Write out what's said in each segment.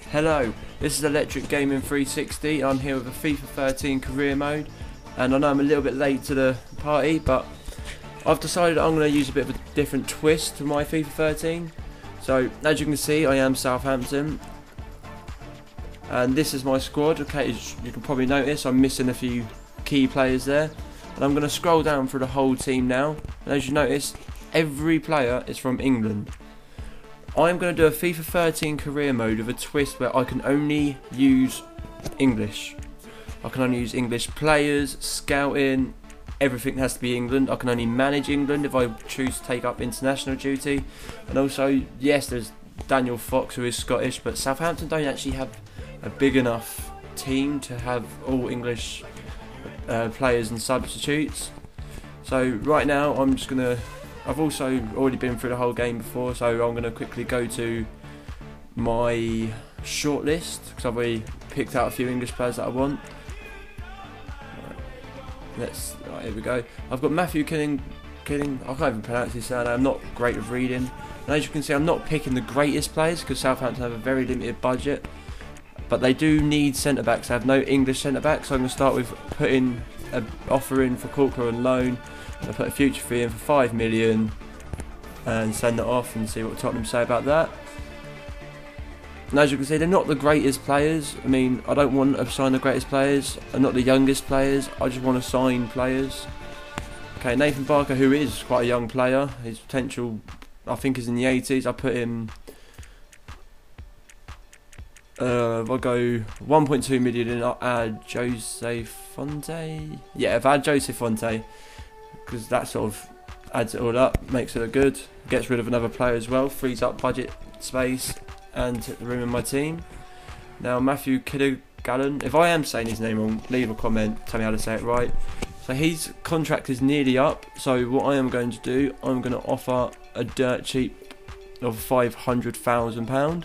Hello, this is Electric Gaming 360. I'm here with a FIFA 13 career mode, and I know I'm a little bit late to the party, but I've decided I'm going to use a bit of a different twist to my FIFA 13. So as you can see, I am Southampton, and this is my squad. Okay, as you can probably notice, I'm missing a few key players there, and I'm going to scroll down through the whole team now. And as you notice, every player is from England. I'm going to do a FIFA 13 career mode with a twist where I can only use English. I can only use English players, scouting, everything has to be England. I can only manage England if I choose to take up international duty. And also, yes, there's Daniel Fox who is Scottish, but Southampton don't actually have a big enough team to have all English players and substitutes. So right now I'm just going to... I've also already been through the whole game before, so I'm going to quickly go to my shortlist because I've already picked out a few English players that I want. Right, here we go. I've got Matthew Killing. I can't even pronounce his surname. I'm not great with reading. And as you can see, I'm not picking the greatest players because Southampton have a very limited budget. But they do need centre backs. They have no English centre backs, so I'm going to start with putting an offer in for Corker on loan. I'll put a future fee in for 5 million and send it off and see what Tottenham say about that. And as you can see, they're not the greatest players. I mean, I don't want to sign the greatest players. I'm not the youngest players. I just want to sign players. Okay, Nathan Barker, who is quite a young player. His potential, I think, is in the 80s. I put him... if I go 1.2 million in, I'll add Jose Fonte. Yeah, if I add Jose Fonte, because that sort of adds it all up, makes it look good, gets rid of another player as well, frees up budget space and room in my team. Now Matthew Kiddergallen, if I am saying his name wrong, leave a comment, tell me how to say it right. So his contract is nearly up, so what I am going to do, I'm going to offer a dirt cheap of £500,000.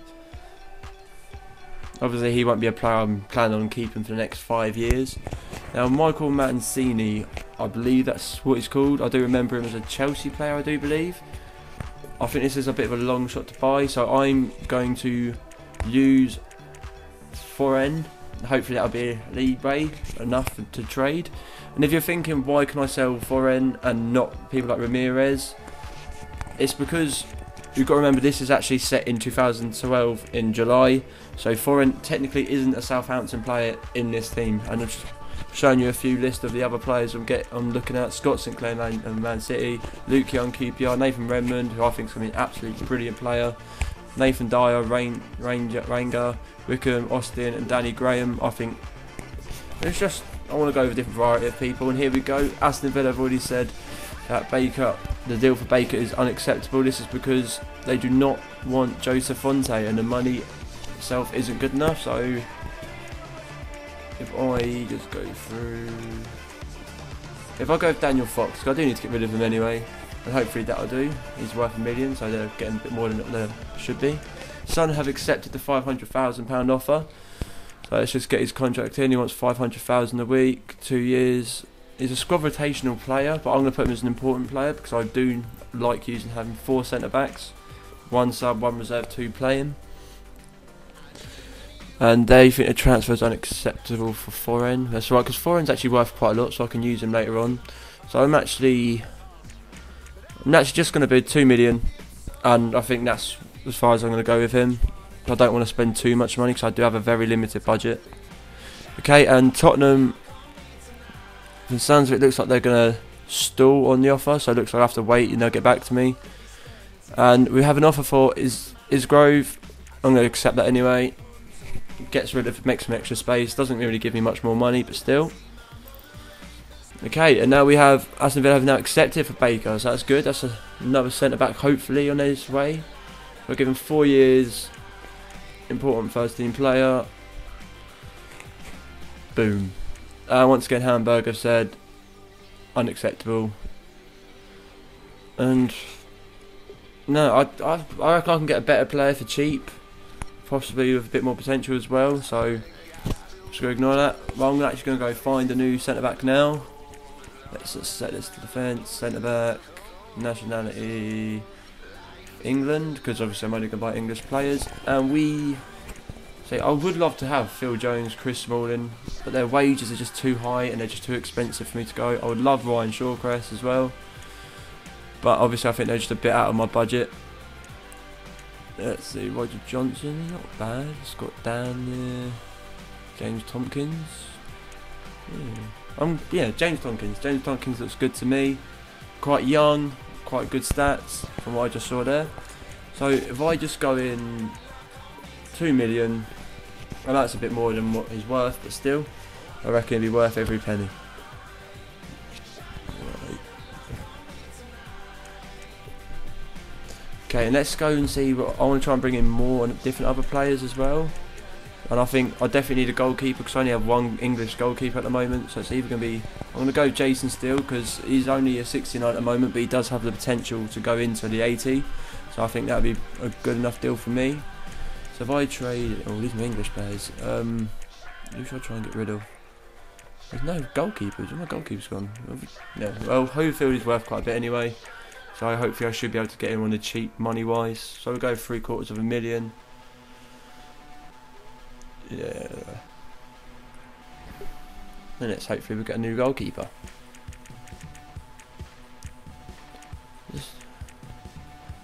Obviously he won't be a player I'm planning on keeping for the next 5 years. Now Michael Mancini, I believe that's what he's called. I do remember him as a Chelsea player, I do believe. I think this is a bit of a long shot to buy, so I'm going to use Foreign. Hopefully that'll be Libre enough to trade. And if you're thinking, why can I sell Foreign and not people like Ramirez? It's because you've got to remember this is actually set in 2012 in July, so Foreign technically isn't a Southampton player in this team. And I'm just showing you a few lists of the other players I'm looking at: Scott Sinclair and Man City, Luke Young QPR, Nathan Redmond, who I think is going to be an absolutely brilliant player, Nathan Dyer, Ranger, Wickham, Austin, and Danny Graham. I think it's just, I want to go with a different variety of people. And here we go. Aston Villa have already said that Baker, the deal for Baker is unacceptable. This is because they do not want Jose Fonte and the money itself isn't good enough. So if I just go through, if I go with Daniel Fox, because I do need to get rid of him anyway, and hopefully that'll do. He's worth £1 million, so they're getting a bit more than they should be. Son have accepted the £500,000 offer, so let's just get his contract in. He wants £500,000 a week, 2 years. He's a squad rotational player, but I'm going to put him as an important player because I do like having 4 centre backs, 1 sub, 1 reserve, 2 playing. And they think the transfer is unacceptable for Foreign. That's right, because Foreign's actually worth quite a lot, so I can use him later on. So I'm actually just going to bid 2 million, and I think that's as far as I'm going to go with him. I don't want to spend too much money because I do have a very limited budget. Okay, and Tottenham, from the sounds of it, looks like they're going to stall on the offer, so it looks like I have to wait and they'll get back to me. And we have an offer for Isgrove. I'm going to accept that anyway. Gets rid of, makes some extra space, doesn't really give me much more money, but still. Okay, and now we have Aston Villa have now accepted for Baker, so that's good. That's another centre back hopefully on his way. We're given 4 years, important first team player. Boom. Once again, Hamburg have said unacceptable. And no, I reckon I can get a better player for cheap, possibly with a bit more potential as well. So just gonna ignore that. Well, I'm actually gonna go find a new centre back now. Let's just set this to defence. Centre back, nationality England, because obviously I'm only gonna buy English players, and we See, I would love to have Phil Jones, Chris Smalling, but their wages are just too high and they're just too expensive for me to go. I would love Ryan Shawcrest as well, but obviously I think they're just a bit out of my budget. Let's see, Roger Johnson, not bad. Scott Dan there. James Tompkins. Yeah, James Tompkins. James Tompkins looks good to me. Quite young, quite good stats from what I just saw there. So if I just go in 2 million, and that's a bit more than what he's worth, but still, I reckon it'd be worth every penny. Right. Okay, and let's go and see what I want to try and bring in more different other players as well. And I think I definitely need a goalkeeper because I only have one English goalkeeper at the moment. So it's either going to be, I'm going to go Jason Steele because he's only a 69 at the moment, but he does have the potential to go into the 80. So I think that would be a good enough deal for me. So if I trade, oh, these are my English players. Who should I try and get rid of? There's no goalkeepers. Where my goalkeepers gone? Yeah, well, Holyfield is worth quite a bit anyway. So hopefully I should be able to get him on the cheap money wise. So we'll go 750,000. Yeah. And let's hopefully we'll get a new goalkeeper.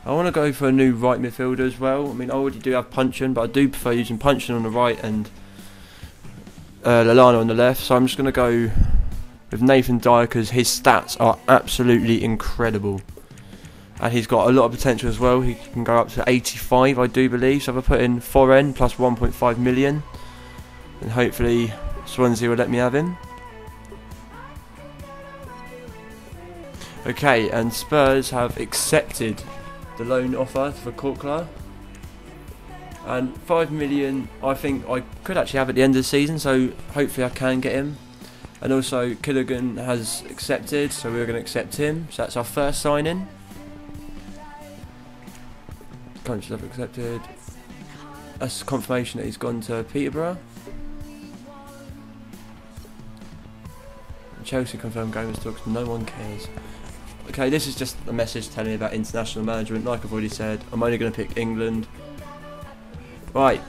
I want to go for a new right midfielder as well. I mean, I already do have Punchin, but I do prefer using Punchin on the right and Lallana on the left. So I'm just going to go with Nathan Dyer because his stats are absolutely incredible. And he's got a lot of potential as well. He can go up to 85, I do believe. So if I put in Foren plus 1.5 million, and hopefully Swansea will let me have him. Okay, and Spurs have accepted the loan offer for Courtois. And 5 million, I think I could actually have at the end of the season. So hopefully I can get him. And also Killigan has accepted, so we're going to accept him. So that's our first signing. Countries have accepted. That's confirmation that he's gone to Peterborough. Chelsea confirmed Gomez talks. No one cares. Okay, this is just a message telling me about international management. Like I've already said, I'm only going to pick England. Right,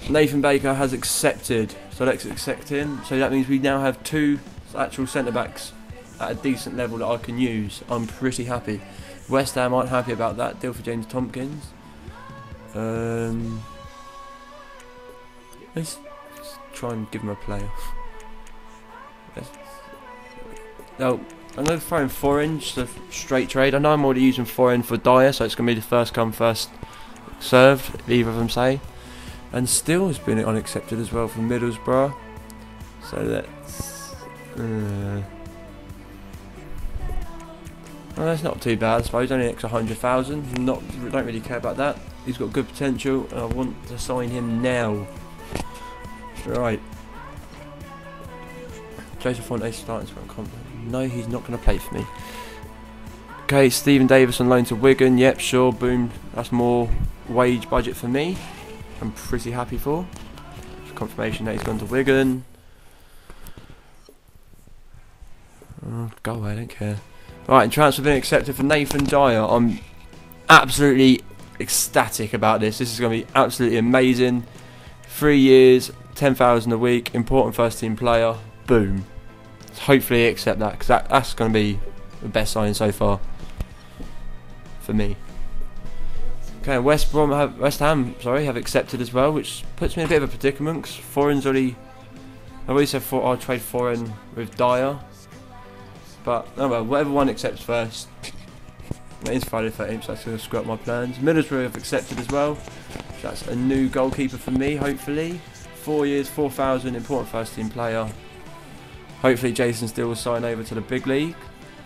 Nathan Baker has accepted. So let's accept him. So that means we now have 2 actual centre backs at a decent level that I can use. I'm pretty happy. West Ham aren't happy about that deal for James Tompkins. Let's try and give him a player. Now, I'm going to throw in Foren, just a straight trade. I know I'm already using Foren for Dyer, so it's going to be the first come, first served, if either of them say. And Steele has been unaccepted as well from Middlesbrough. So that's... well, that's not too bad, I suppose. Only an extra 100,000. Don't really care about that. He's got good potential, and I want to sign him now. Right. Joseph Fonte starting to confident. No, he's not going to play for me. Okay, Stephen Davis on loan to Wigan. Yep, sure, boom. That's more wage budget for me. I'm pretty happy for. Just confirmation that he's gone to Wigan. Oh, go away, I don't care. Right, and transfer been accepted for Nathan Dyer. I'm absolutely ecstatic about this. This is going to be absolutely amazing. 3 years, 10,000 a week, important first team player. Boom. Hopefully accept that because that's going to be the best signing so far for me. Okay, West Ham have accepted as well, which puts me in a bit of a predicament because Foren's already. I already said I'll trade Foren with Dyer, but oh well, whatever one accepts first. It is Friday 13th, so that's going to screw up my plans. Middlesbrough have accepted as well. So that's a new goalkeeper for me, hopefully. 4 years, 4,000, important first team player. Hopefully Jason Steele will sign over to the big league.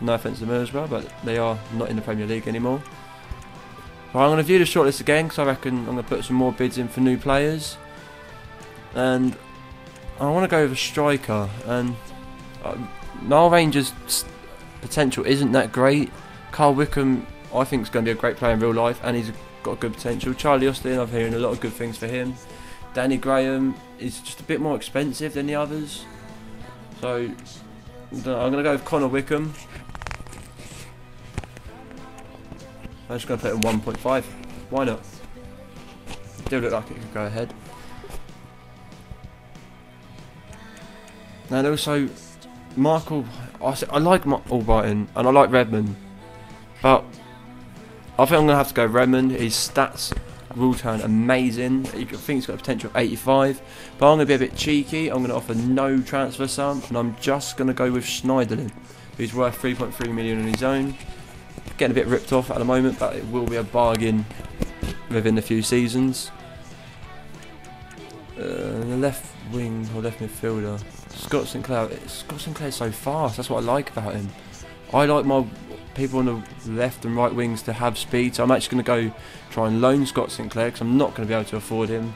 No offence to Middlesbrough, but they are not in the Premier League anymore. Well, I'm going to view the shortlist again because I reckon I'm going to put some more bids in for new players. And I want to go with a striker. And Niall Ranger's potential isn't that great. Carl Wickham, I think, is going to be a great player in real life, and he's got good potential. Charlie Austin, I'm hearing a lot of good things for him. Danny Graham is just a bit more expensive than the others. So I'm going to go with Connor Wickham. I'm just going to put it in 1.5. Why not? It do look like it could go ahead. And also, Michael, I like Albrighton and I like Redmond, but I think I'm going to have to go Redmond. His stats will turn amazing. I think he's got a potential of 85, but I'm going to be a bit cheeky. I'm going to offer no transfer sum, and I'm just going to go with Schneiderlin, who's worth 3.3 million on his own. Getting a bit ripped off at the moment, but it will be a bargain within a few seasons. The left wing or left midfielder, Scott Sinclair. Scott Sinclair's so fast. That's what I like about him. I like my people on the left and right wings to have speed, so I'm actually going to go try and loan Scott Sinclair because I'm not going to be able to afford him.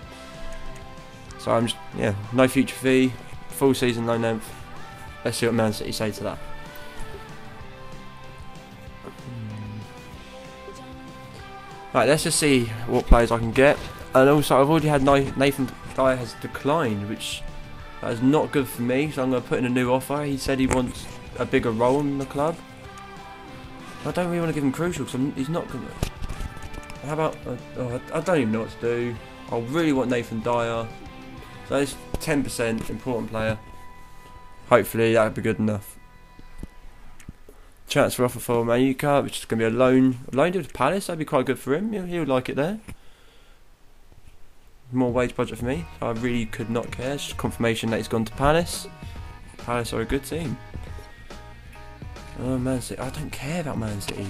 So I'm just, yeah, no future fee, full season loan length. Let's see what Man City say to that. Right, let's just see what players I can get. And also, I've already had Nathan Dyer has declined, which that is not good for me. So I'm going to put in a new offer. He said he wants a bigger role in the club. I don't really want to give him crucial because he's not going to. How about? I don't even know what to do. I really want Nathan Dyer. So it's 10% important player. Hopefully that'll be good enough. Transfer offer for Mayuka, which is going to be a loan. Loaned to Palace, that'd be quite good for him. He would like it there. More wage budget for me. So I really could not care. It's just confirmation that he's gone to Palace. Palace are a good team. Oh, Man City. I don't care about Man City.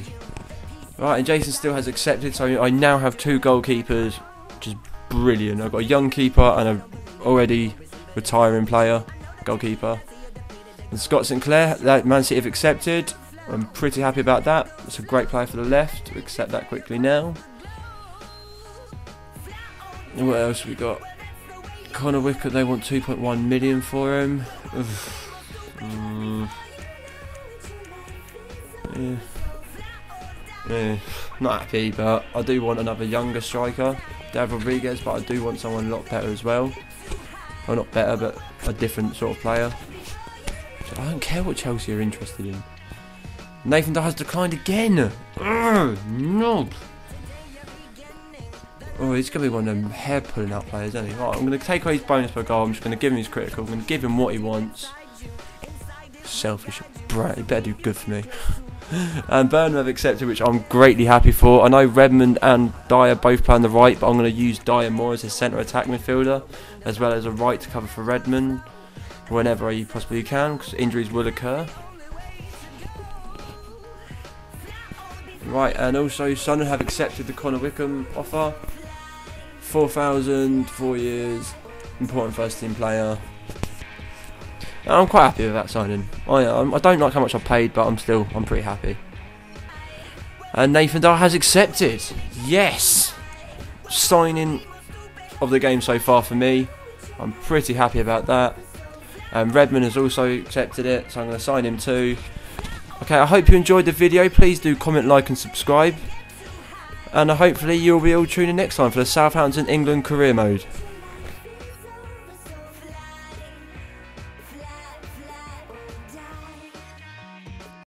Right, and Jason still has accepted, so I now have 2 goalkeepers, which is brilliant. I've got a young keeper and a already retiring player, goalkeeper. And Scott Sinclair, that Man City have accepted. I'm pretty happy about that. It's a great player for the left. We'll accept that quickly now. And what else we got? Connor Wickett, they want 2.1 million for him. Not happy, but I do want another younger striker, David Rodriguez, but I do want someone a lot better as well. Well, not better, but a different sort of player. So I don't care what Chelsea are interested in. Nathan Dyer has declined again. No. Oh, he's going to be one of them hair pulling out players, isn't he? Right, I'm going to take away his bonus per goal. I'm just going to give him his critical. I'm going to give him what he wants. Selfish brat. He better do good for me. And Burnham have accepted, which I'm greatly happy for. I know Redmond and Dyer both play on the right, but I'm going to use Dyer more as a centre attack midfielder, as well as a right to cover for Redmond whenever he possibly can, because injuries will occur. Right, and also Sunderland have accepted the Connor Wickham offer. 4,000, 4 years, important first team player. I'm quite happy with that signing. I don't like how much I paid, but I'm pretty happy. And Nathan Dyer has accepted. Yes! Signing of the game so far for me. I'm pretty happy about that. And Redmond has also accepted it, so I'm going to sign him too. Okay, I hope you enjoyed the video. Please do comment, like and subscribe. And hopefully you'll be all tuning in next time for the Southampton England career mode.